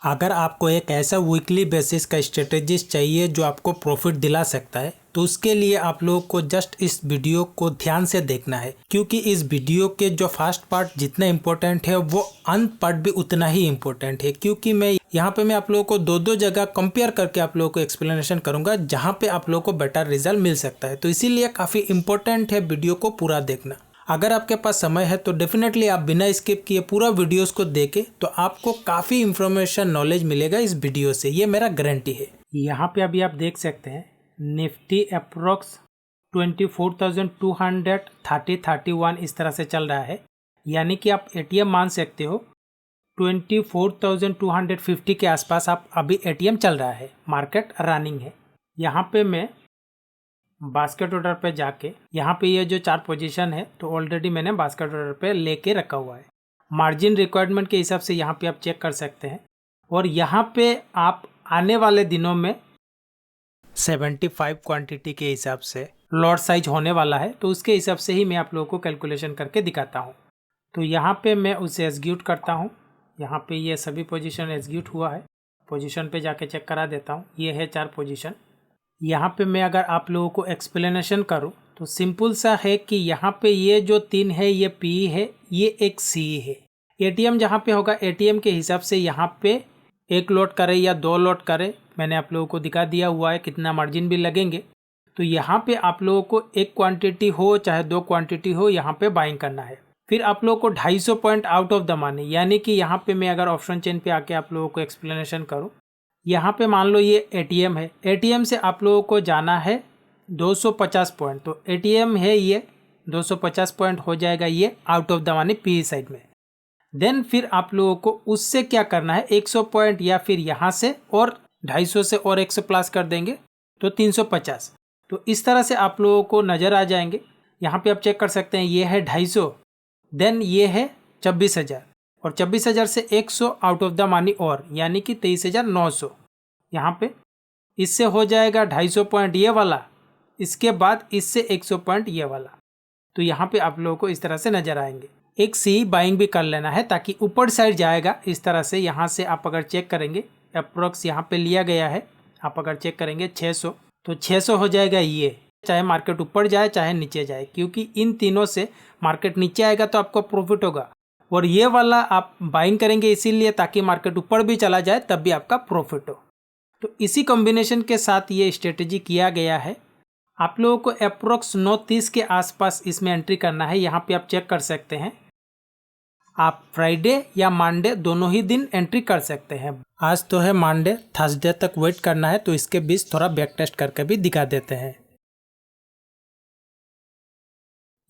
अगर आपको एक ऐसा वीकली बेसिस का स्ट्रेटेजिस्ट चाहिए जो आपको प्रॉफिट दिला सकता है तो उसके लिए आप लोगों को जस्ट इस वीडियो को ध्यान से देखना है, क्योंकि इस वीडियो के जो फर्स्ट पार्ट जितना इम्पोर्टेंट है वो अंत पार्ट भी उतना ही इम्पोर्टेंट है। क्योंकि मैं यहाँ पे आप लोगों को दो जगह कंपेयर करके आप लोगों को एक्सप्लेनेशन करूंगा जहाँ पे आप लोगों को बेटर रिजल्ट मिल सकता है। तो इसीलिए काफ़ी इंपॉर्टेंट है वीडियो को पूरा देखना। अगर आपके पास समय है तो डेफिनेटली आप बिना स्किप किए पूरा वीडियोस को देखें तो आपको काफ़ी इंफॉर्मेशन नॉलेज मिलेगा इस वीडियो से, ये मेरा गारंटी है। यहाँ पे अभी आप देख सकते हैं निफ्टी अप्रोक्स 24,230-31 इस तरह से चल रहा है, यानी कि आप एटीएम मान सकते हो 24,250 के आसपास आप अभी एटीएम चल रहा है, मार्केट रनिंग है। यहाँ पे मैं बास्केट ऑर्डर पे जाके यहाँ पे ये जो 4 पोजीशन है तो ऑलरेडी मैंने बास्केट ऑर्डर पे लेके रखा हुआ है। मार्जिन रिक्वायरमेंट के हिसाब से यहाँ पे आप चेक कर सकते हैं और यहाँ पे आप आने वाले दिनों में 75 क्वांटिटी के हिसाब से लॉट साइज होने वाला है, तो उसके हिसाब से ही मैं आप लोगों को कैलकुलेशन करके दिखाता हूँ। तो यहाँ पे मैं उसे एग्जीक्यूट करता हूँ। यहाँ पे ये सभी पोजीशन एग्जीक्यूट हुआ है, पोजीशन पे जाके चेक करा देता हूँ। ये है 4 पोजीशन। यहाँ पे मैं अगर आप लोगों को एक्सप्लेनेशन करूँ तो सिंपल सा है कि यहाँ पे ये जो 3 है ये पी है, ये एक सी है। एटीएम जहाँ पे होगा एटीएम के हिसाब से यहाँ पे 1 लॉट करे या 2 लॉट करे, मैंने आप लोगों को दिखा दिया हुआ है कितना मार्जिन भी लगेंगे। तो यहाँ पे आप लोगों को 1 क्वांटिटी हो चाहे 2 क्वांटिटी हो यहाँ पे बाइंग करना है। फिर आप लोगों को 250 point out of the money, यानी कि यहाँ पे मैं अगर ऑप्शन चेन पे आके आप लोगों को एक्सप्लेनेशन करूँ, यहाँ पे मान लो ये एटीएम है, एटीएम से आप लोगों को जाना है 250 पॉइंट। तो एटीएम है ये 250 पॉइंट हो जाएगा ये out of the money P side में। देन फिर आप लोगों को उससे क्या करना है 100 पॉइंट या फिर यहाँ से और 250 से और 100 प्लस कर देंगे तो 350। तो इस तरह से आप लोगों को नज़र आ जाएंगे। यहाँ पे आप चेक कर सकते हैं ये है 250, देन ये है 26,000 और 26,000 से 100 आउट ऑफ द मनी और यानी कि 23,900। यहाँ पे इससे हो जाएगा 250 पॉइंट ये वाला, इसके बाद इससे 100 पॉइंट ये वाला। तो यहाँ पे आप लोगों को इस तरह से नज़र आएंगे। एक सी बाइंग भी कर लेना है ताकि ऊपर साइड जाएगा इस तरह से। यहाँ से आप अगर चेक करेंगे अप्रोक्स यहाँ पे लिया गया है, आप अगर चेक करेंगे 600, तो 600 हो जाएगा ये, चाहे मार्केट ऊपर जाए चाहे नीचे जाए, क्योंकि इन तीनों से मार्केट नीचे आएगा तो आपको प्रॉफिट होगा और ये वाला आप बाइंग करेंगे इसीलिए ताकि मार्केट ऊपर भी चला जाए तब भी आपका प्रॉफिट हो। तो इसी कॉम्बिनेशन के साथ ये स्ट्रेटेजी किया गया है। आप लोगों को अप्रोक्स 9:30 के आसपास इसमें एंट्री करना है। यहाँ पे आप चेक कर सकते हैं, आप फ्राइडे या मंडे दोनों ही दिन एंट्री कर सकते हैं। आज तो है मंडे, थर्सडे तक वेट करना है, तो इसके बीच थोड़ा बैक टेस्ट करके भी दिखा देते हैं।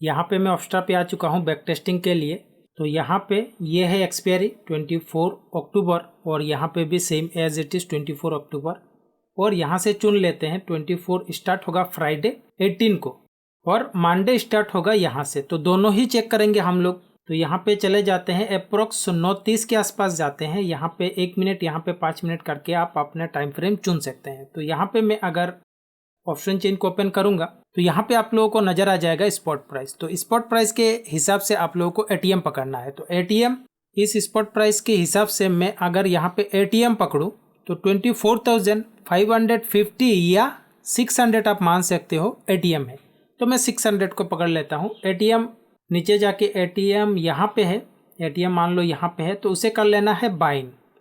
यहाँ पे मैं ऑप्स्ट्रा पे आ चुका हूँ बैक टेस्टिंग के लिए। तो यहाँ पे ये है एक्सपायरी 24 अक्टूबर और यहाँ पे भी सेम एज इट इज़ 24 अक्टूबर। और यहाँ से चुन लेते हैं 24 स्टार्ट होगा फ्राइडे 18 को और मंडे स्टार्ट होगा यहाँ से, तो दोनों ही चेक करेंगे हम लोग। तो यहाँ पे चले जाते हैं अप्रोक्स 9:30 के आसपास जाते हैं। यहाँ पे 1 मिनट, यहाँ पे 5 मिनट करके आप अपना टाइम फ्रेम चुन सकते हैं। तो यहाँ पे मैं अगर ऑप्शन चेन को ओपन करूंगा तो यहाँ पे आप लोगों को नजर आ जाएगा स्पॉट प्राइस। तो स्पॉट प्राइस के हिसाब से आप लोगों को एटीएम पकड़ना है। तो एटीएम इस स्पॉट प्राइस के हिसाब से मैं अगर यहाँ पे एटीएम पकड़ूं तो 24,550 या 600 आप मान सकते हो एटीएम है। तो मैं 600 को पकड़ लेता हूँ। एटीएम नीचे जाके एटीएम यहाँ पे है, एटीएम मान लो यहाँ पे है, तो उसे कर लेना है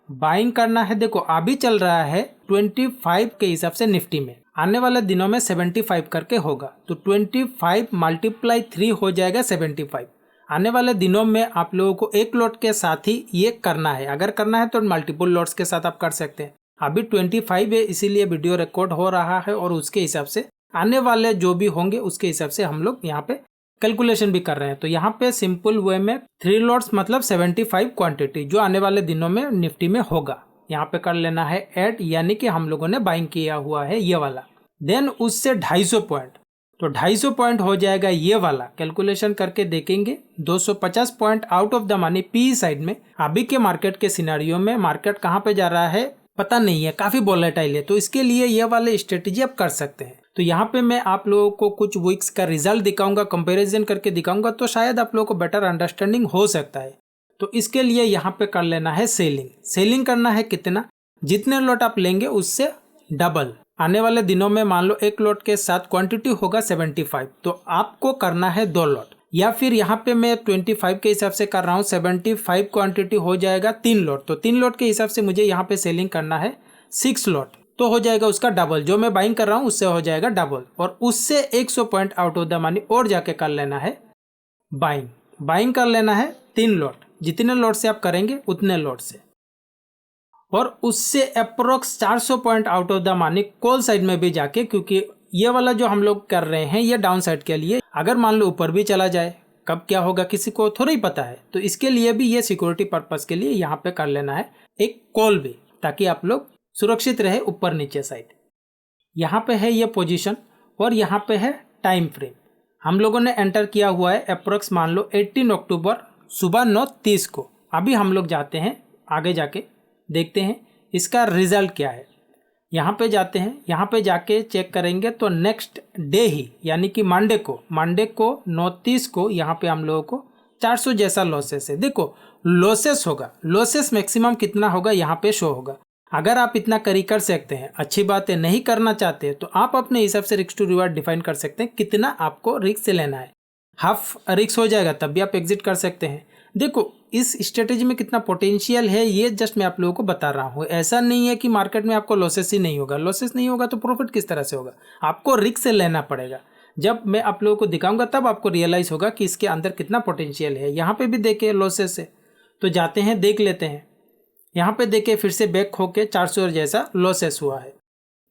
बाइंग करना है। देखो अभी चल रहा है 25 के हिसाब से निफ्टी में, आने वाले दिनों में 75 करके होगा। तो 25 × 3 हो जाएगा 75। आने वाले दिनों में आप लोगों को 1 लॉट के साथ ही ये करना है। अगर करना है तो मल्टीपल लॉट्स के साथ आप कर सकते हैं। अभी 25 है इसीलिए वीडियो रिकॉर्ड हो रहा है और उसके हिसाब से आने वाले जो भी होंगे उसके हिसाब से हम लोग यहाँ पे कैलकुलेशन भी कर रहे हैं। तो यहाँ पे सिंपल वे में 3 लॉट्स मतलब 75 क्वांटिटी जो आने वाले दिनों में निफ्टी में होगा, यहाँ पे कर लेना है ऐड, यानी कि हम लोगों ने बाइंग किया हुआ है ये वाला। देन उससे 250 पॉइंट, तो 250 पॉइंट हो जाएगा ये वाला। कैलकुलेशन करके देखेंगे 250 point out of the money P side में। अभी के मार्केट के सिनेरियो में मार्केट कहाँ पे जा रहा है पता नहीं है, काफी वोलेटाइल है, तो इसके लिए ये वाले स्ट्रेटेजी आप कर सकते हैं। तो यहाँ पे मैं आप लोगों को कुछ वीक्स का रिजल्ट दिखाऊंगा, कंपैरिजन करके दिखाऊंगा, तो शायद आप लोगों को बेटर अंडरस्टैंडिंग हो सकता है। तो इसके लिए यहाँ पे कर लेना है सेलिंग। सेलिंग करना है कितना, जितने लॉट आप लेंगे उससे डबल। आने वाले दिनों में मान लो एक लॉट के साथ क्वांटिटी होगा 75, तो आपको करना है 2 लॉट, या फिर यहाँ पे मैं 25 के हिसाब से कर रहा हूँ, 75 क्वांटिटी हो जाएगा 3 लॉट, तो 3 लॉट के हिसाब से मुझे यहाँ पे सेलिंग करना है 6 लॉट, तो हो जाएगा उसका डबल। जो मैं बाइंग कर रहा हूँ उससे हो जाएगा डबल, और उससे 100 point out of the money और जाके कर लेना है बाइंग। बाइंग कर लेना है 3 लॉट, जितने लॉट से आप करेंगे उतने लॉट से, और उससे approx 400 point out of the money call side में भी जाके, क्योंकि ये वाला जो हम लोग कर रहे हैं ये डाउन साइड के लिए, अगर मान लो ऊपर भी चला जाए कब क्या होगा किसी को थोड़ा ही पता है, तो इसके लिए भी ये सिक्योरिटी पर्पस के लिए यहाँ पे कर लेना है एक कॉल भी, ताकि आप लोग सुरक्षित रहे ऊपर नीचे साइड। यहाँ पे है ये पोजीशन, और यहाँ पे है टाइम फ्रेम। हम लोगों ने एंटर किया हुआ है अप्रोक्स मान लो 18 अक्टूबर सुबह 9:30 को। अभी हम लोग जाते हैं आगे, जाके देखते हैं इसका रिजल्ट क्या है। यहाँ पे जाते हैं, यहाँ पे जाके चेक करेंगे तो नेक्स्ट डे ही यानी कि मंडे को 9:30 को यहाँ पे हम लोगों को 400 जैसा लॉसेस है। देखो लॉसेस होगा, लॉसेस मैक्सिमम कितना होगा यहाँ पे शो होगा। अगर आप इतना कर सकते हैं अच्छी बात है, नहीं करना चाहते तो आप अपने हिसाब से रिस्क टू रिवार्ड डिफाइन कर सकते हैं, कितना आपको रिस्क से लेना है। हाफ रिस्क हो जाएगा तब भी आप एग्जिट कर सकते हैं। देखो इस स्ट्रेटेजी में कितना पोटेंशियल है ये जस्ट मैं आप लोगों को बता रहा हूँ। ऐसा नहीं है कि मार्केट में आपको लॉसेस ही नहीं होगा, लॉसेस नहीं होगा तो प्रॉफिट किस तरह से होगा, आपको रिस्क से लेना पड़ेगा। जब मैं आप लोगों को दिखाऊंगा तब आपको रियलाइज होगा कि इसके अंदर कितना पोटेंशियल है। यहाँ पे भी देखे लॉसेस है, तो जाते हैं देख लेते हैं। यहाँ पे देखे फिर से बैक होके 400 जैसा लॉसेस हुआ है,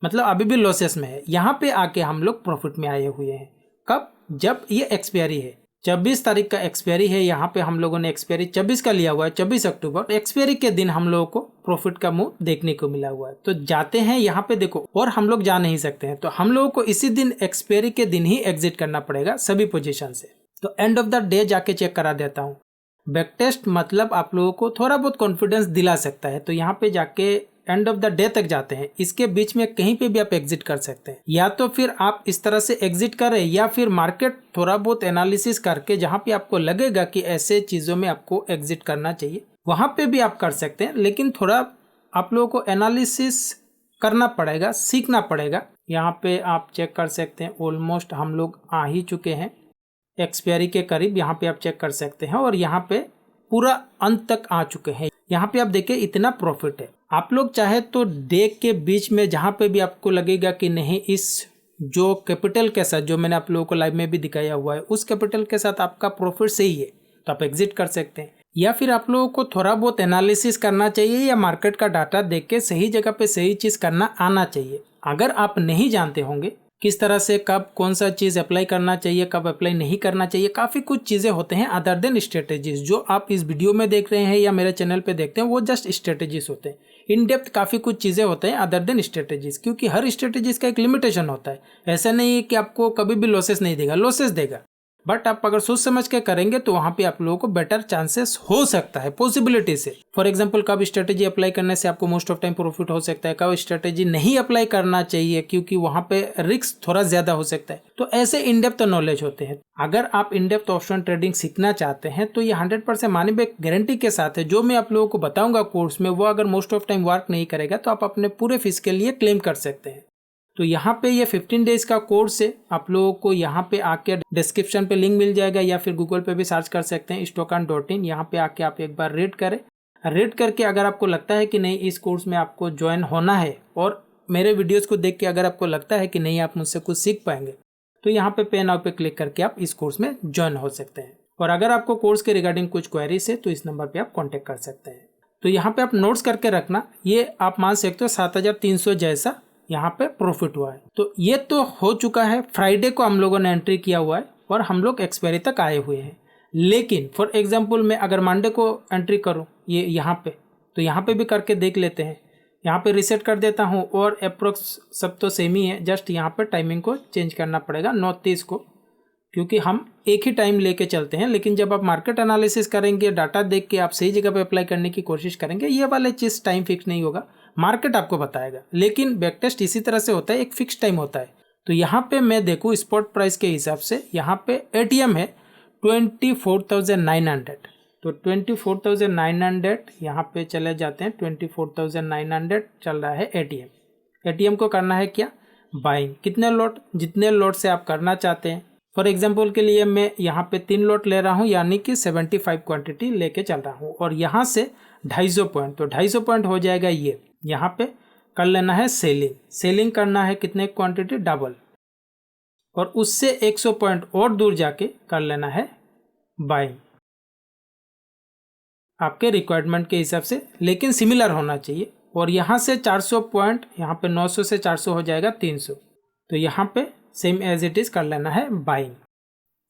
मतलब अभी भी लॉसेस में है। यहाँ पे आके हम लोग प्रॉफिट में आए हुए हैं। कब, जब ये एक्सपायरी है 24 तारीख का एक्सपायरी है। यहाँ पे हम लोगों ने एक्सपायरी 24 का लिया हुआ है, 24 अक्टूबर। एक्सपायरी के दिन हम लोगों को प्रॉफिट का मूव देखने को मिला हुआ है। तो जाते हैं यहाँ पे देखो, और हम लोग जा नहीं सकते हैं, तो हम लोगों को इसी दिन एक्सपायरी के दिन ही एग्जिट करना पड़ेगा सभी पोजीशन से। तो एंड ऑफ द डे जाके चेक करा देता हूँ। बैक टेस्ट मतलब आप लोगों को थोड़ा बहुत कॉन्फिडेंस दिला सकता है। तो यहाँ पे जाके एंड ऑफ द डे तक जाते हैं, इसके बीच में कहीं पे भी आप एग्जिट कर सकते हैं। या तो फिर आप इस तरह से एग्जिट करें, या फिर मार्केट थोड़ा बहुत एनालिसिस करके जहाँ पे आपको लगेगा कि ऐसे चीज़ों में आपको एग्जिट करना चाहिए वहाँ पे भी आप कर सकते हैं। लेकिन थोड़ा आप लोगों को एनालिसिस करना पड़ेगा, सीखना पड़ेगा। यहाँ पे आप चेक कर सकते हैं, ऑलमोस्ट हम लोग आ ही चुके हैं एक्सपायरी के करीब। यहाँ पे आप चेक कर सकते हैं, और यहाँ पे पूरा अंत तक आ चुके हैं। यहाँ पे आप देखें इतना प्रॉफिट है। आप लोग चाहे तो डे के बीच में जहाँ पे भी आपको लगेगा कि नहीं इस जो कैपिटल के साथ, जो मैंने आप लोगों को लाइव में भी दिखाया हुआ है, उस कैपिटल के साथ आपका प्रॉफिट सही है तो आप एग्जिट कर सकते हैं। या फिर आप लोगों को थोड़ा बहुत एनालिसिस करना चाहिए, या मार्केट का डाटा देख के सही जगह पे सही चीज़ करना आना चाहिए। अगर आप नहीं जानते होंगे किस तरह से कब कौन सा चीज़ अप्लाई करना चाहिए, कब अप्लाई नहीं करना चाहिए, काफ़ी कुछ चीज़ें होते हैं अदर देन स्ट्रेटेजीज। जो आप इस वीडियो में देख रहे हैं या मेरे चैनल पे देखते हैं वो जस्ट स्ट्रेटेजीज होते हैं। इन डेप्थ काफ़ी कुछ चीज़ें होते हैं अदर देन स्ट्रेटेजीज, क्योंकि हर स्ट्रेटेजीज का एक लिमिटेशन होता है। ऐसा नहीं है कि आपको कभी भी लॉसेस नहीं देगा, लॉसेस देगा, बट आप अगर सोच समझ के करेंगे तो वहाँ पे आप लोगों को बेटर चांसेस हो सकता है, पॉसिबिलिटी से। फॉर एग्जांपल कब स्ट्रेटेजी अप्लाई करने से आपको मोस्ट ऑफ टाइम प्रॉफिट हो सकता है, कब स्ट्रेटेजी नहीं अप्लाई करना चाहिए क्योंकि वहाँ पे रिस्क थोड़ा ज्यादा हो सकता है। तो ऐसे इन डेप्थ नॉलेज होते हैं। अगर आप इन डेप्थ ऑप्शन ट्रेडिंग सीखना चाहते हैं तो ये 100% मनी बैक गारंटी के साथ है। जो मैं आप लोगों को बताऊंगा कोर्स में, वो अगर मोस्ट ऑफ टाइम वर्क नहीं करेगा तो आप अपने पूरे फीस के लिए क्लेम कर सकते हैं। तो यहाँ पे ये 15 डेज का कोर्स है। आप लोगों को यहाँ पे आके डिस्क्रिप्शन पे लिंक मिल जाएगा, या फिर गूगल पे भी सर्च कर सकते हैं stokan.in। यहाँ पे आके आप एक बार रीड करें। रीड करके अगर आपको लगता है कि नहीं इस कोर्स में आपको ज्वाइन होना है, और मेरे वीडियोस को देख के अगर आपको लगता है कि नहीं आप मुझसे कुछ सीख पाएंगे, तो यहाँ पे पे नाउ पे क्लिक करके आप इस कोर्स में ज्वाइन हो सकते हैं। और अगर आपको कोर्स के रिगार्डिंग कुछ क्वेरीज है तो इस नंबर पर आप कॉन्टेक्ट कर सकते हैं। तो यहाँ पे आप नोट्स करके रखना। ये आप मान सकते हो 7300 जैसा यहाँ पे प्रॉफिट हुआ है। तो ये तो हो चुका है, फ्राइडे को हम लोगों ने एंट्री किया हुआ है और हम लोग एक्सपायरी तक आए हुए हैं। लेकिन फॉर एग्जांपल मैं अगर मंडे को एंट्री करूँ ये यहाँ पे, तो यहाँ पे भी करके देख लेते हैं। यहाँ पे रिसेट कर देता हूँ, और अप्रोक्स सब तो सेम ही है, जस्ट यहाँ पे टाइमिंग को चेंज करना पड़ेगा 9:30 को, क्योंकि हम एक ही टाइम लेके चलते हैं। लेकिन जब आप मार्केट एनालिसिस करेंगे, डाटा देख के आप सही जगह पे अप्लाई करने की कोशिश करेंगे, ये वाले चीज़ टाइम फिक्स नहीं होगा, मार्केट आपको बताएगा। लेकिन बैक टेस्ट इसी तरह से होता है, एक फिक्स टाइम होता है। तो यहाँ पे मैं देखूँ स्पॉट प्राइस के हिसाब से, यहाँ पे एटीएम है 24,900, तो 24,900 यहाँ पे चले जाते हैं। 24,900 चल रहा है एटीएम को करना है क्या, बाइंग। कितने लॉट, जितने लॉट से आप करना चाहते हैं। फॉर एग्जांपल के लिए मैं यहाँ पे 3 लॉट ले रहा हूँ, यानी कि 75 क्वांटिटी लेके चल रहा हूँ, और यहाँ से 250 पॉइंट, तो 250 पॉइंट हो जाएगा। ये यहाँ पे कर लेना है सेलिंग करना है कितने क्वांटिटी, डबल, और उससे 100 पॉइंट और दूर जाके कर लेना है बाइंग आपके रिक्वायरमेंट के हिसाब से, लेकिन सिमिलर होना चाहिए। और यहाँ से 400 पॉइंट, यहाँ पे 900 से 400 हो जाएगा 300, तो यहाँ पे सेम एज इट इज कर लेना है बाइंग।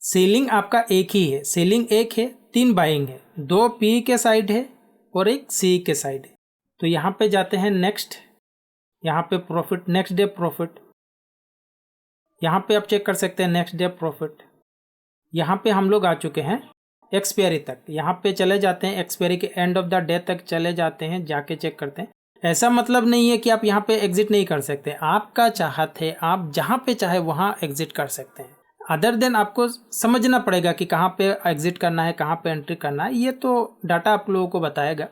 सेलिंग आपका एक ही है, सेलिंग एक है, 3 बाइंग है, 2 पी के साइड है और एक सी के साइड है। तो यहाँ पे जाते हैं नेक्स्ट, यहाँ पे प्रॉफिट, नेक्स्ट डे प्रॉफिट, यहाँ पे आप चेक कर सकते हैं नेक्स्ट डे प्रॉफिट। यहाँ पे हम लोग आ चुके हैं एक्सपायरी तक, यहाँ पे चले जाते हैं, एक्सपायरी के एंड ऑफ द डे तक चले जाते हैं, जाके चेक करते हैं। ऐसा मतलब नहीं है कि आप यहाँ पे एग्जिट नहीं कर सकते, आपका चाहत है, आप जहाँ पे चाहे वहाँ एग्जिट कर सकते हैं। अदर देन आपको समझना पड़ेगा कि कहाँ पे एग्जिट करना है, कहाँ पे एंट्री करना है, ये तो डाटा आप लोगों को बताएगा।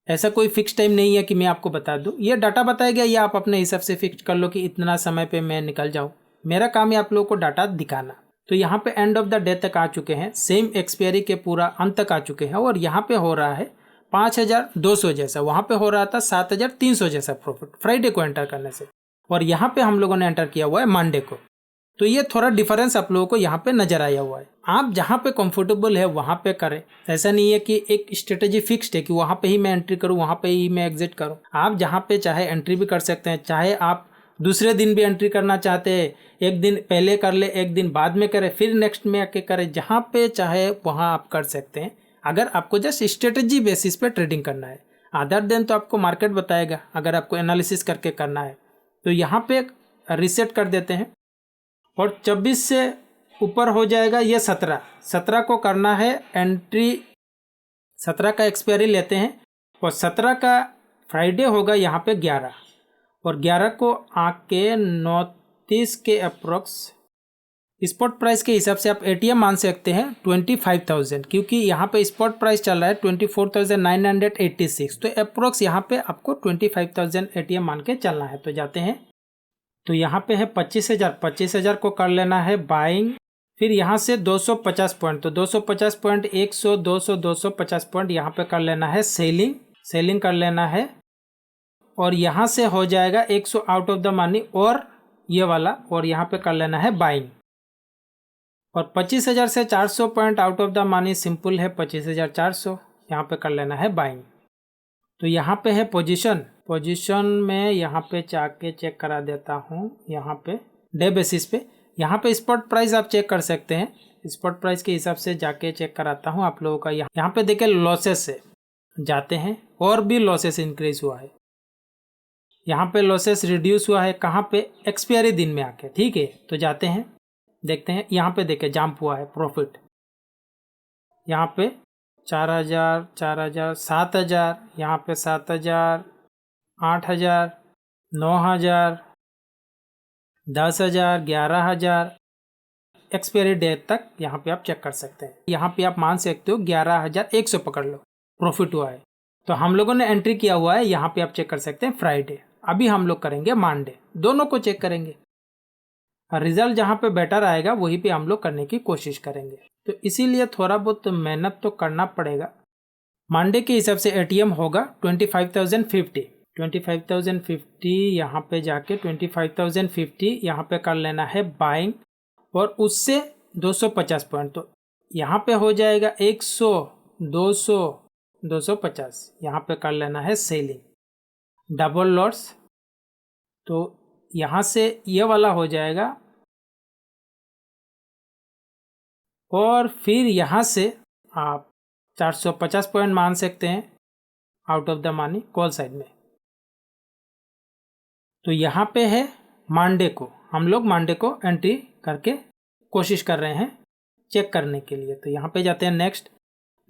ऐसा कोई फिक्स टाइम नहीं है कि मैं आपको बता दूं, ये डाटा बताएगा, या आप अपने हिसाब से फिक्स कर लो कि इतना समय पे मैं निकल जाऊं। मेरा काम है आप लोगों को डाटा दिखाना। तो यहाँ पे एंड ऑफ द डे तक आ चुके हैं, सेम एक्सपायरी के पूरा अंत तक आ चुके हैं, और यहाँ पे हो रहा है 5,200 जैसा, वहाँ पे हो रहा था 7,300 जैसा प्रॉफिट फ्राइडे को एंटर करने से, और यहाँ पे हम लोगों ने एंटर किया हुआ है मंडे को। तो ये थोड़ा डिफरेंस आप लोगों को यहाँ पे नजर आया हुआ है। आप जहाँ पे कंफर्टेबल है वहाँ पे करें, ऐसा नहीं है कि एक स्ट्रेटेजी फिक्स्ड है कि वहाँ पे ही मैं एंट्री करूँ, वहाँ पे ही मैं एग्जिट करूँ। आप जहाँ पे चाहे एंट्री भी कर सकते हैं, चाहे आप दूसरे दिन भी एंट्री करना चाहते हैं, एक दिन पहले कर ले, एक दिन बाद में करें, फिर नेक्स्ट में आके करें, जहाँ पे चाहे वहाँ आप कर सकते हैं, अगर आपको जस्ट स्ट्रेटेजी बेसिस पे ट्रेडिंग करना है। अदर देन तो आपको मार्केट बताएगा, अगर आपको एनालिसिस करके करना है। तो यहाँ पे रिसेट कर देते हैं, और 24 से ऊपर हो जाएगा ये 17 को करना है एंट्री, 17 का एक्सपायरी लेते हैं, और 17 का फ्राइडे होगा यहाँ पे 11, और 11 को आके 29 के अप्रोक्स स्पॉट प्राइस के हिसाब से आप एटीएम मान सकते हैं 25,000, क्योंकि यहाँ पे स्पॉट प्राइस चल रहा है 24,986, तो अप्रोक्स यहाँ पे आपको 25,000 एटीएम मान के चलना है। तो जाते हैं, तो यहाँ पे है 25,000 को कर लेना है बाइंग। फिर यहाँ से 250 पॉइंट, तो 250 पॉइंट, 100, 200, 250 पॉइंट यहाँ पे कर लेना है सेलिंग कर लेना है, और यहाँ से हो जाएगा 100 आउट ऑफ द मनी, और ये वाला, और यहाँ पे कर लेना है बाइंग। और 25,000 से 400 point out of the money simple है 25,400, यहाँ पे कर लेना है बाइंग। तो यहाँ पे है पोजीशन में यहाँ पे जाके चेक करा देता हूँ, यहाँ पे डे बेसिस पे, यहाँ पे स्पॉट प्राइस आप चेक कर सकते हैं, स्पॉट प्राइस के हिसाब से जाके चेक कराता हूँ आप लोगों का। यहाँ पे देखिए लॉसेस से जाते हैं, और भी लॉसेस इंक्रीज हुआ है, यहाँ पे लॉसेस रिड्यूस हुआ है, कहाँ पे, एक्सपायरी दिन में आके, ठीक है। तो जाते हैं, देखते हैं, यहाँ पे देखिए जंप हुआ है प्रॉफिट, यहाँ पे 4,000, 7,000, यहाँ पे 7,000, 8,000, 9,000, 10,000, 11,000, एक्सपायरी डेट तक यहाँ पे आप चेक कर सकते हैं। यहाँ पे आप मान सकते हो 11,100 पकड़ लो प्रॉफिट हुआ है। तो हम लोगों ने एंट्री किया हुआ है, यहाँ पे आप चेक कर सकते हैं फ्राइडे। अभी हम लोग करेंगे मंडे, दोनों को चेक करेंगे, रिजल्ट जहाँ पे बेटर आएगा वहीं पे हम लोग करने की कोशिश करेंगे। तो इसीलिए थोड़ा बहुत मेहनत तो करना पड़ेगा। मंडे के हिसाब से एटीएम होगा 25,050, यहाँ पे जाके 25,050 यहाँ पे कर लेना है बाइंग, और उससे 250 पॉइंट, तो यहाँ पे हो जाएगा 100, 200, 250, यहाँ पे कर लेना है सेलिंग, डबल लॉट्स। तो यहाँ से ये वाला हो जाएगा, और फिर यहाँ से आप 450 पॉइंट मान सकते हैं out of the money call side में। तो यहाँ पे है मंडे को, हम लोग मंडे को एंट्री करके कोशिश कर रहे हैं चेक करने के लिए। तो यहाँ पे जाते हैं नेक्स्ट,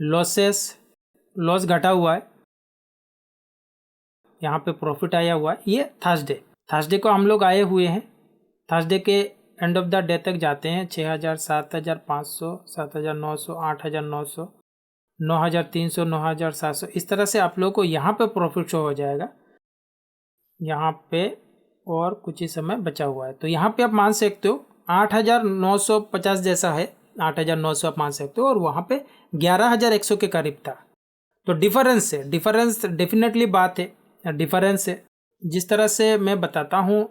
लॉस घटा हुआ है, यहाँ पे प्रॉफिट आया हुआ है। ये थर्सडे को हम लोग आए हुए हैं, थर्सडे के एंड ऑफ द डे तक जाते हैं, 6,000, 7,500, 7,900, 8,900, 9,300, 9,700 इस तरह से आप लोगों को यहाँ पे प्रॉफिट शो हो जाएगा यहाँ पे, और कुछ ही समय बचा हुआ है। तो यहाँ पे आप मान सकते हो 8,950 जैसा है, 8,900 आप मान सकते हो, और वहाँ पे 11,100 के करीब था। तो डिफरेंस है, डिफरेंस डेफिनेटली बात है, डिफरेंस है। जिस तरह से मैं बताता हूँ,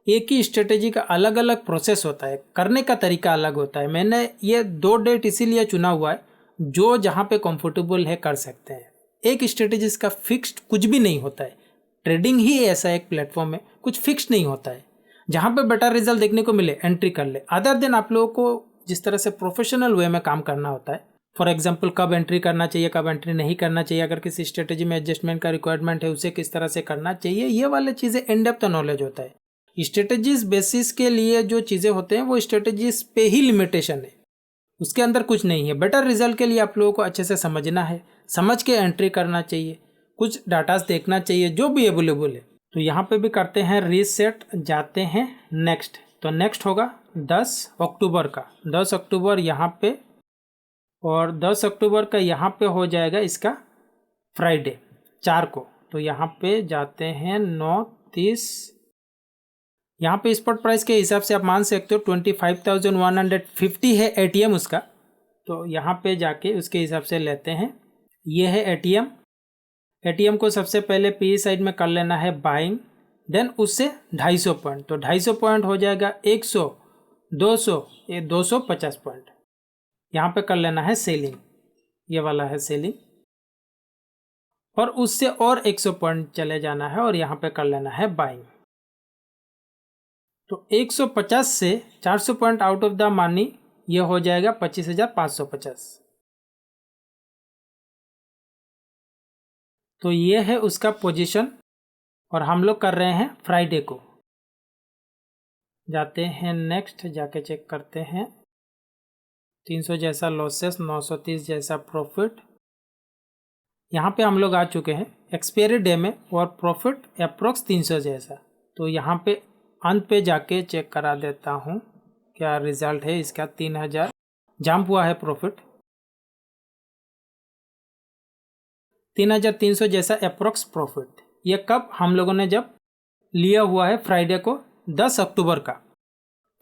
एक ही स्ट्रेटेजी का अलग अलग प्रोसेस होता है, करने का तरीका अलग होता है। मैंने ये 2 डेट इसीलिए चुना हुआ है जो जहाँ पे कंफर्टेबल है कर सकते हैं। एक स्ट्रेटेजी का फिक्स्ड कुछ भी नहीं होता है, ट्रेडिंग ही ऐसा एक प्लेटफॉर्म है, कुछ फिक्स नहीं होता है। जहाँ पे बेटर रिजल्ट देखने को मिले एंट्री कर ले। अदर देन आप लोगों को जिस तरह से प्रोफेशनल वे में काम करना होता है, फॉर एग्जांपल कब एंट्री करना चाहिए, कब एंट्री नहीं करना चाहिए, अगर किसी स्ट्रेटेजी में एडजस्टमेंट का रिक्वायरमेंट है उसे किस तरह से करना चाहिए, ये वाले चीज़ें इन डेप्थ नॉलेज होता है। स्ट्रेटेजीज बेसिस के लिए जो चीज़ें होते हैं वो स्ट्रेटेजीज पे ही लिमिटेशन है, उसके अंदर कुछ नहीं है। बेटर रिजल्ट के लिए आप लोगों को अच्छे से समझना है, समझ के एंट्री करना चाहिए, कुछ डाटास देखना चाहिए जो भी अवेलेबल है। तो यहाँ पे भी करते हैं रीसेट, जाते हैं नेक्स्ट। तो नेक्स्ट होगा 10 अक्टूबर का, 10 अक्टूबर यहाँ पे, और 10 अक्टूबर का यहाँ पे हो जाएगा इसका फ्राइडे 4 को। तो यहाँ पे जाते हैं 9:30, यहाँ पे स्पॉट प्राइस के हिसाब से आप मान सकते हो 25,150 है एटीएम उसका। तो यहाँ पे जाके उसके हिसाब से लेते हैं, ये है एटीएम। एटीएम को सबसे पहले पी साइड में कर लेना है बाइंग, देन उससे 250 पॉइंट, तो 250 पॉइंट हो जाएगा 100, 200, ये 250 पॉइंट। यहाँ पे कर लेना है सेलिंग, ये वाला है सेलिंग, और उससे और 100 पॉइंट चले जाना है और यहाँ पे कर लेना है बाइंग। तो 150 से 400 point out of the money, ये हो जाएगा 25,550। तो ये है उसका पोजीशन, और हम लोग कर रहे हैं फ्राइडे को। जाते हैं नेक्स्ट, जाके चेक करते हैं 300 जैसा लॉसेस, 930 जैसा प्रॉफिट। यहाँ पे हम लोग आ चुके हैं एक्सपायरी डे में, और प्रॉफिट अप्रोक्स 300 जैसा। तो यहाँ पे अंत पे जाके चेक करा देता हूँ क्या रिजल्ट है इसका। 3,000 जंप हुआ है प्रॉफिट, 3,300 जैसा अप्रोक्स प्रॉफिट। ये कब हम लोगों ने जब लिया हुआ है फ्राइडे को 10 अक्टूबर का।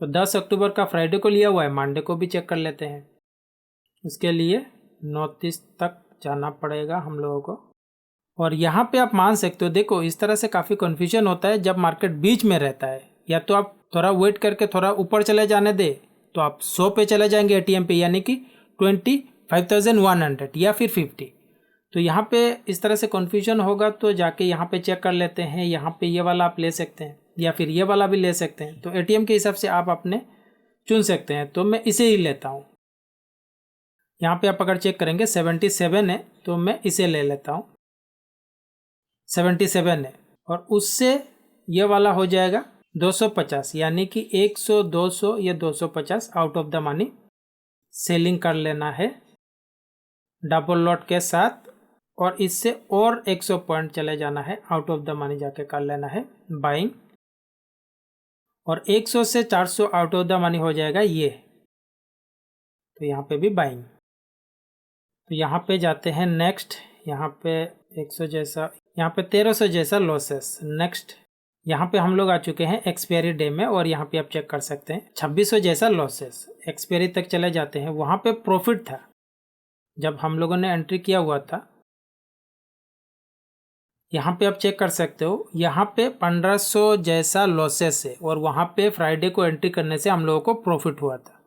तो 10 अक्टूबर का फ्राइडे को लिया हुआ है, मंडे को भी चेक कर लेते हैं। उसके लिए 29 तक जाना पड़ेगा हम लोगों को, और यहाँ पे आप मान सकते हो, देखो इस तरह से काफ़ी कन्फ्यूजन होता है जब मार्केट बीच में रहता है। या तो आप थोड़ा वेट करके थोड़ा ऊपर चले जाने दे, तो आप 100 पे चले जाएंगे एटीएम पे, यानी कि 25,100 या फिर 50। तो यहाँ पे इस तरह से कन्फ्यूजन होगा, तो जाके यहाँ पे चेक कर लेते हैं। यहाँ पे ये वाला आप ले सकते हैं या फिर ये वाला भी ले सकते हैं। तो एटीएम के हिसाब से आप अपने चुन सकते हैं, तो मैं इसे ही लेता हूँ। यहाँ पे आप अगर चेक करेंगे 77 है, तो मैं इसे ले लेता हूँ, 77 है, और उससे ये वाला हो जाएगा 250, यानी कि 100, 200 या 250 out of the money selling कर लेना है डबल लॉट के साथ, और इससे और 100 पॉइंट चले जाना है आउट ऑफ द मनी, जाके कर लेना है बाइंग, और 100 से 400 आउट ऑफ द मनी हो जाएगा ये। तो यहाँ पे भी बाइंग। तो यहाँ पे जाते हैं नेक्स्ट, यहाँ पे 100 जैसा, यहाँ पे 1300 जैसा लॉसेस। नेक्स्ट यहाँ पे हम लोग आ चुके हैं एक्सपायरी डे में, और यहाँ पे आप चेक कर सकते हैं 2600 जैसा लॉसेस। एक्सपायरी तक चले जाते हैं, वहाँ पे प्रॉफिट था जब हम लोगों ने एंट्री किया हुआ था। यहाँ पे आप चेक कर सकते हो, यहाँ पे 1500 जैसा लॉसेस है, और वहाँ पे फ्राइडे को एंट्री करने से हम लोगों को प्रॉफिट हुआ था।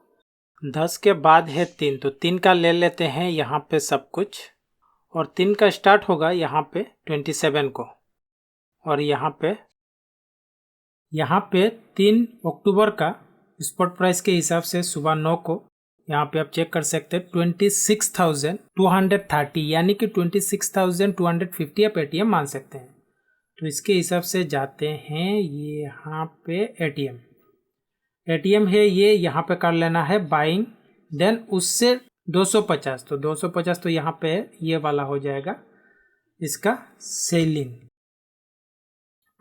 10 के बाद है 3, तो 3 का ले लेते हैं यहाँ पे सब कुछ, और 3 का स्टार्ट होगा यहाँ पे 27 को, और यहाँ पे 3 अक्टूबर का स्पॉट प्राइस के हिसाब से सुबह 9 को यहाँ पे आप चेक कर सकते हैं 26,230, यानी कि 26,250 आप एटीएम मान सकते हैं। तो इसके हिसाब से जाते हैं ये यहाँ पे एटीएम है ये, यहाँ पे कर लेना है बाइंग, देन उससे 250, तो 250 तो यहाँ पे ये वाला हो जाएगा इसका सेलिंग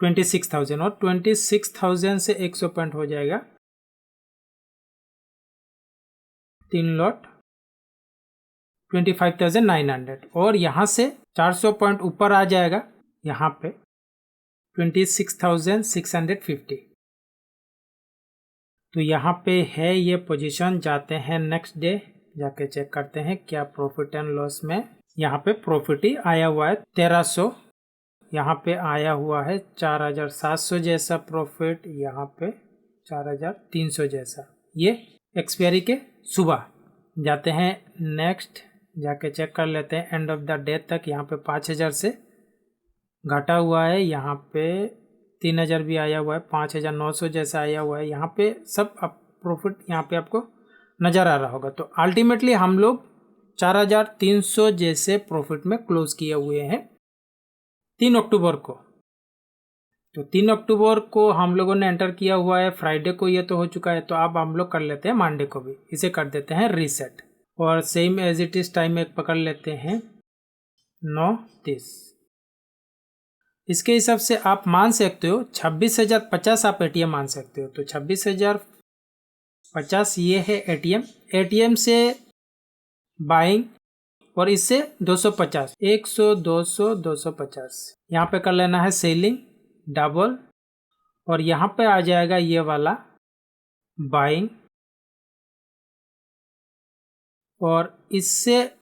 26,000, और 26,000 से 100 पॉइंट हो जाएगा 3 लॉट 25,900 और यहाँ से 400 पॉइंट ऊपर आ जाएगा यहाँ पे 26,650। तो यहाँ पे है ये पोजीशन। जाते हैं नेक्स्ट डे, जाके चेक करते हैं क्या प्रॉफिट एंड लॉस में। यहाँ पे प्रॉफिट ही आया हुआ है 1300, यहाँ पे आया हुआ है 4,700 जैसा प्रॉफिट, यहाँ पे 4,300 जैसा। ये एक्सपायरी के सुबह। जाते हैं नेक्स्ट, जाके चेक कर लेते हैं एंड ऑफ द डे तक। यहाँ पे 5,000 से घटा हुआ है, यहाँ पे 3,000 भी आया हुआ है, 5,900 जैसा आया हुआ है। यहाँ पे सब अब प्रॉफिट यहाँ पे आपको नज़र आ रहा होगा। तो अल्टीमेटली हम लोग 4,300 जैसे प्रॉफिट में क्लोज किए हुए हैं 3 अक्टूबर को। तो 3 अक्टूबर को हम लोगों ने एंटर किया हुआ है, फ्राइडे को ये तो हो चुका है। तो अब हम लोग कर लेते हैं मंडे को भी, इसे कर देते हैं रीसेट और same as it is time एक पकड़ लेते हैं 9:30। इसके हिसाब से आप मान सकते हो 26,050 आप एटीएम मान सकते हो। तो 26,050 ये है एटीएम। एटीएम से बाइंग और इससे 250, 100, 200, 250 यहाँ पे कर लेना है सेलिंग डबल और यहाँ पे आ जाएगा ये वाला बाइंग और इससे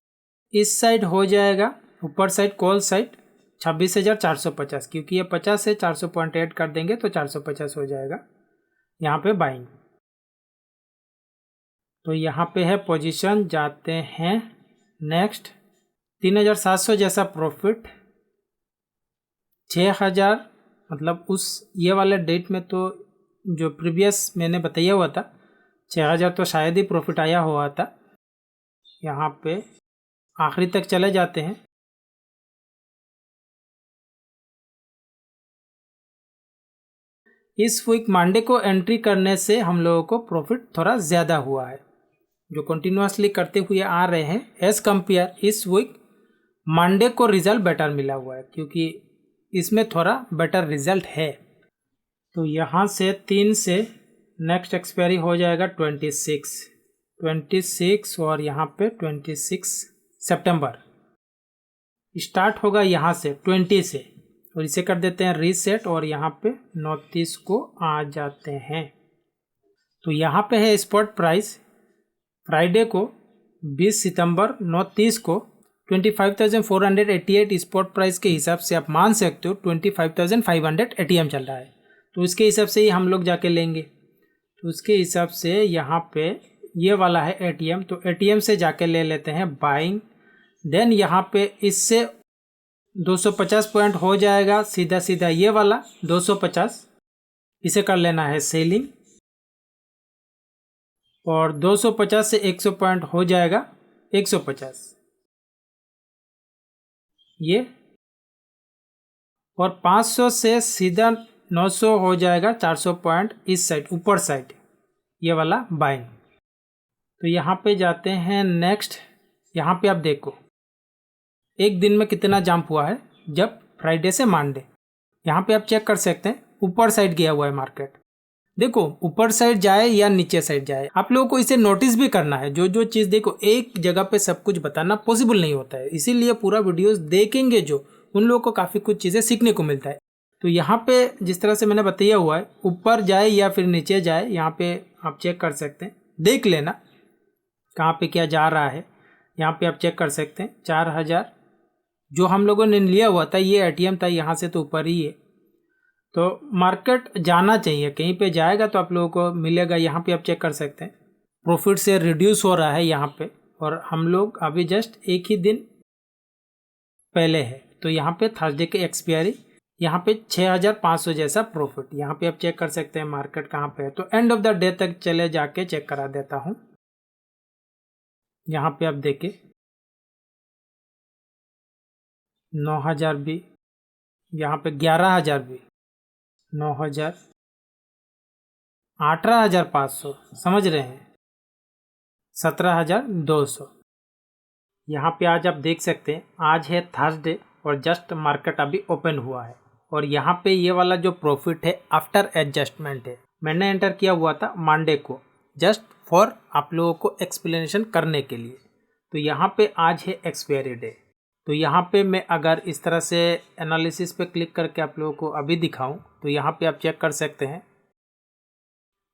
इस साइड हो जाएगा ऊपर साइड कॉल साइड 26,450, क्योंकि ये 50 से 400 पॉइंट ऐड कर देंगे तो 450 हो जाएगा यहाँ पे बाइंग। तो यहाँ पे है पोजीशन। जाते हैं नेक्स्ट, 3,700 जैसा प्रॉफिट, 6,000 मतलब उस ये वाले डेट में तो जो प्रीवियस मैंने बताया हुआ था 6,000 तो शायद ही प्रॉफिट आया हुआ था। यहाँ पे आखिरी तक चले जाते हैं। इस वीक मंडे को एंट्री करने से हम लोगों को प्रॉफिट थोड़ा ज़्यादा हुआ है, जो कंटिन्यूसली करते हुए आ रहे हैं एज कंपेयर। इस वीक मंडे को रिजल्ट बेटर मिला हुआ है क्योंकि इसमें थोड़ा बेटर रिजल्ट है। तो यहाँ से 3 से नेक्स्ट एक्सपायरी हो जाएगा 26 और यहाँ पे 26 सितंबर स्टार्ट होगा यहाँ से 20 से और इसे कर देते हैं रीसेट और यहाँ पे 29 को आ जाते हैं। तो यहाँ पे है स्पॉट प्राइस फ्राइडे को 20 सितंबर 29 को 25,488 स्पॉट प्राइस के हिसाब से आप मान सकते हो 25,500 एटीएम चल रहा है। तो इसके हिसाब से ही हम लोग जाके लेंगे। तो उसके हिसाब से यहाँ पे ये वाला है एटीएम, तो एटीएम से जाके ले लेते हैं बाइंग। देन यहाँ पे इससे 250 पॉइंट हो जाएगा सीधा सीधा ये वाला 250, इसे कर लेना है सेलिंग और 250 से 100 पॉइंट हो जाएगा 150 ये और 500 से सीधा 900 हो जाएगा 400 पॉइंट इस साइड ऊपर साइड ये वाला बाइंग। तो यहाँ पे जाते हैं नेक्स्ट। यहाँ पे आप देखो एक दिन में कितना जंप हुआ है जब फ्राइडे से मंडे। यहाँ पे आप चेक कर सकते हैं ऊपर साइड गया हुआ है मार्केट। देखो ऊपर साइड जाए या नीचे साइड जाए, आप लोगों को इसे नोटिस भी करना है। जो चीज़ देखो एक जगह पे सब कुछ बताना पॉसिबल नहीं होता है, इसीलिए पूरा वीडियोस देखेंगे जो उन लोगों को काफ़ी कुछ चीज़ें सीखने को मिलता है। तो यहाँ पे जिस तरह से मैंने बताया हुआ है ऊपर जाए या फिर नीचे जाए, यहाँ पे आप चेक कर सकते हैं, देख लेना कहाँ पे क्या जा रहा है। यहाँ पे आप चेक कर सकते हैं 4,000 जो हम लोगों ने लिया हुआ था ये एटीएम था, यहाँ से तो ऊपर ही है। तो मार्केट जाना चाहिए, कहीं पे जाएगा तो आप लोगों को मिलेगा। यहाँ पे आप चेक कर सकते हैं प्रॉफिट से रिड्यूस हो रहा है यहाँ पे, और हम लोग अभी जस्ट एक ही दिन पहले है। तो यहाँ पे थर्सडे के एक्सपायरी, यहाँ पे 6,500 जैसा प्रॉफिट। यहाँ पे आप चेक कर सकते हैं मार्केट कहाँ पे है। तो एंड ऑफ द डे तक चले जाके चेक करा देता हूँ। यहाँ पे आप देखिए 9,000 भी, यहाँ पे 11,000 भी, 9,000, 18,500 समझ रहे हैं, 17,200। यहाँ पे आज आप देख सकते हैं आज है थर्सडे और जस्ट मार्केट अभी ओपन हुआ है। और यहाँ पे ये वाला जो प्रॉफिट है आफ्टर एडजस्टमेंट है, मैंने एंटर किया हुआ था मंडे को जस्ट फॉर आप लोगों को एक्सप्लेनेशन करने के लिए। तो यहाँ पे आज है एक्सपायरी डे। तो यहाँ पे मैं अगर इस तरह से एनालिसिस पे क्लिक करके आप लोगों को अभी दिखाऊं तो यहाँ पे आप चेक कर सकते हैं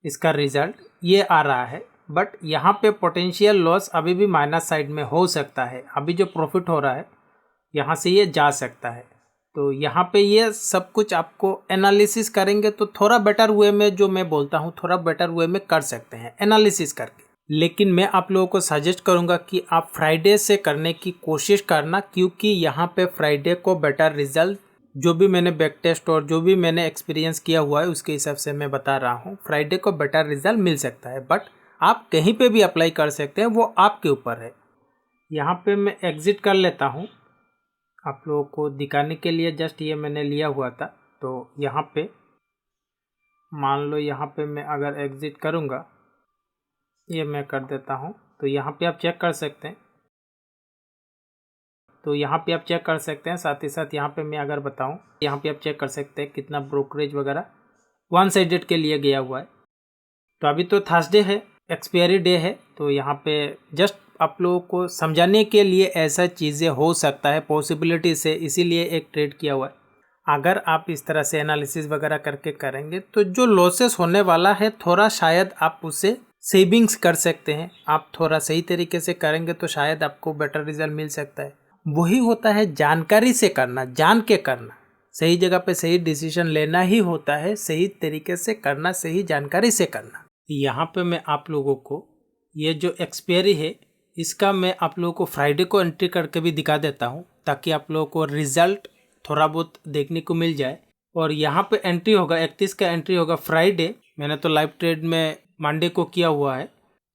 इसका रिजल्ट ये आ रहा है। बट यहाँ पे पोटेंशियल लॉस अभी भी माइनस साइड में हो सकता है। अभी जो प्रॉफिट हो रहा है यहाँ से ये जा सकता है। तो यहाँ पे ये सब कुछ आपको एनालिसिस करेंगे तो थोड़ा बेटर वे में, जो मैं बोलता हूँ थोड़ा बेटर वे में कर सकते हैं एनालिसिस करके। लेकिन मैं आप लोगों को सजेस्ट करूँगा कि आप फ्राइडे से करने की कोशिश करना, क्योंकि यहाँ पे फ्राइडे को बेटर रिजल्ट, जो भी मैंने बैक टेस्ट और जो भी मैंने एक्सपीरियंस किया हुआ है उसके हिसाब से मैं बता रहा हूँ, फ्राइडे को बेटर रिजल्ट मिल सकता है। बट आप कहीं पे भी अप्लाई कर सकते हैं, वो आपके ऊपर है। यहाँ पे मैं एग्ज़िट कर लेता हूँ आप लोगों को दिखाने के लिए, जस्ट ये मैंने लिया हुआ था। तो यहाँ पे मान लो यहाँ पे मैं अगर एग्ज़िट करूँगा, ये मैं कर देता हूँ, तो यहाँ पे आप चेक कर सकते हैं। तो यहाँ पे आप चेक कर सकते हैं, साथ ही साथ यहाँ पे मैं अगर बताऊँ, यहाँ पे आप चेक कर सकते हैं कितना ब्रोकरेज वगैरह वन साइडेड के लिए गया हुआ है। तो अभी तो थर्सडे है, एक्सपायरी डे है, तो यहाँ पे जस्ट आप लोगों को समझाने के लिए ऐसा चीज़ें हो सकता है पॉसिबिलिटी से, इसीलिए एक ट्रेड किया हुआ है। अगर आप इस तरह से एनालिसिस वगैरह करके करेंगे तो जो लॉसेस होने वाला है थोड़ा शायद आप उसे सेविंग्स कर सकते हैं। आप थोड़ा सही तरीके से करेंगे तो शायद आपको बेटर रिजल्ट मिल सकता है। वही होता है जानकारी से करना, जान के करना, सही जगह पे सही डिसीजन लेना ही होता है, सही तरीके से करना, सही जानकारी से करना। यहाँ पे मैं आप लोगों को ये जो एक्सपायरी है इसका मैं आप लोगों को फ्राइडे को एंट्री करके भी दिखा देता हूँ, ताकि आप लोगों को रिजल्ट थोड़ा बहुत देखने को मिल जाए। और यहाँ पे एंट्री होगा 31 का एंट्री होगा फ्राइडे। मैंने तो लाइव ट्रेड में मंडे को किया हुआ है,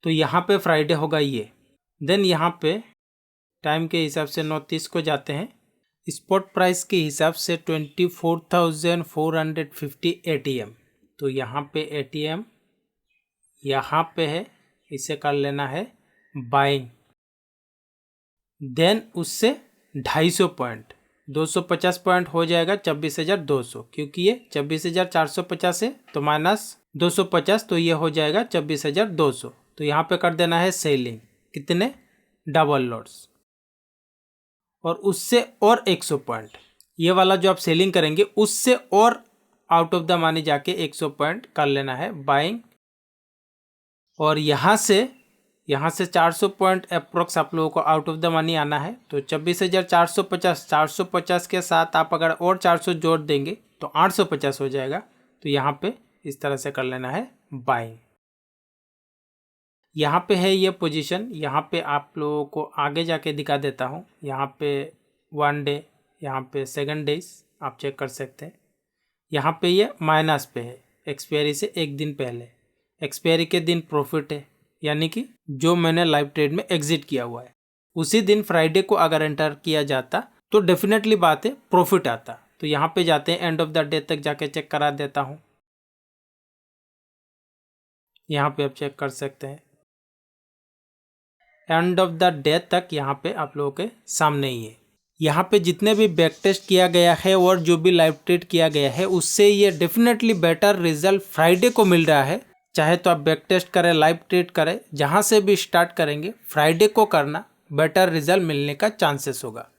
तो यहाँ पे फ्राइडे होगा ये। देन यहाँ पे टाइम के हिसाब से 9:30 को जाते हैं। स्पॉट प्राइस के हिसाब से 24,450 ATM। तो यहाँ पे ATM यहाँ पे है, इसे कर लेना है बाइंग। देन उससे 250 पॉइंट 250 पॉइंट हो जाएगा 26,200, क्योंकि ये 26,450 है तो माइनस 250, तो ये हो जाएगा 26,200। तो यहाँ पे कर देना है सेलिंग, कितने डबल लॉट्स, और उससे और 100 पॉइंट, ये वाला जो आप सेलिंग करेंगे उससे और आउट ऑफ द मनी जाके 100 पॉइंट कर लेना है बाइंग। और यहाँ से 400 पॉइंट अप्रोक्स आप लोगों को आउट ऑफ द मनी आना है। तो 26,450 के साथ आप अगर और 400 जोड़ देंगे तो 850 हो जाएगा। तो यहाँ पे इस तरह से कर लेना है बाइंग। यहाँ पे है ये पोजीशन, यहाँ पे आप लोगों को आगे जाके दिखा देता हूँ। यहाँ पे 1 डे, यहाँ पे 2 डेज आप चेक कर सकते हैं। यहाँ पे ये माइनस पे है, एक्सपायरी से एक दिन पहले। एक्सपायरी के दिन प्रॉफिट है, यानी कि जो मैंने लाइव ट्रेड में एग्जिट किया हुआ है उसी दिन फ्राइडे को अगर एंटर किया जाता तो डेफिनेटली बात है प्रॉफिट आता। तो यहाँ पे जाते हैं, एंड ऑफ द डे तक जाके चेक करा देता हूँ। यहाँ पे आप चेक कर सकते हैं एंड ऑफ द डे तक, यहाँ पे आप लोगों के सामने ही है। यहाँ पे जितने भी बैक टेस्ट किया गया है और जो भी लाइव ट्रेड किया गया है उससे ये डेफिनेटली बेटर रिजल्ट फ्राइडे को मिल रहा है। चाहे तो आप बैक टेस्ट करें, लाइव ट्रेड करें, जहाँ से भी स्टार्ट करेंगे फ्राइडे को करना, बेटर रिजल्ट मिलने का चांसेस होगा।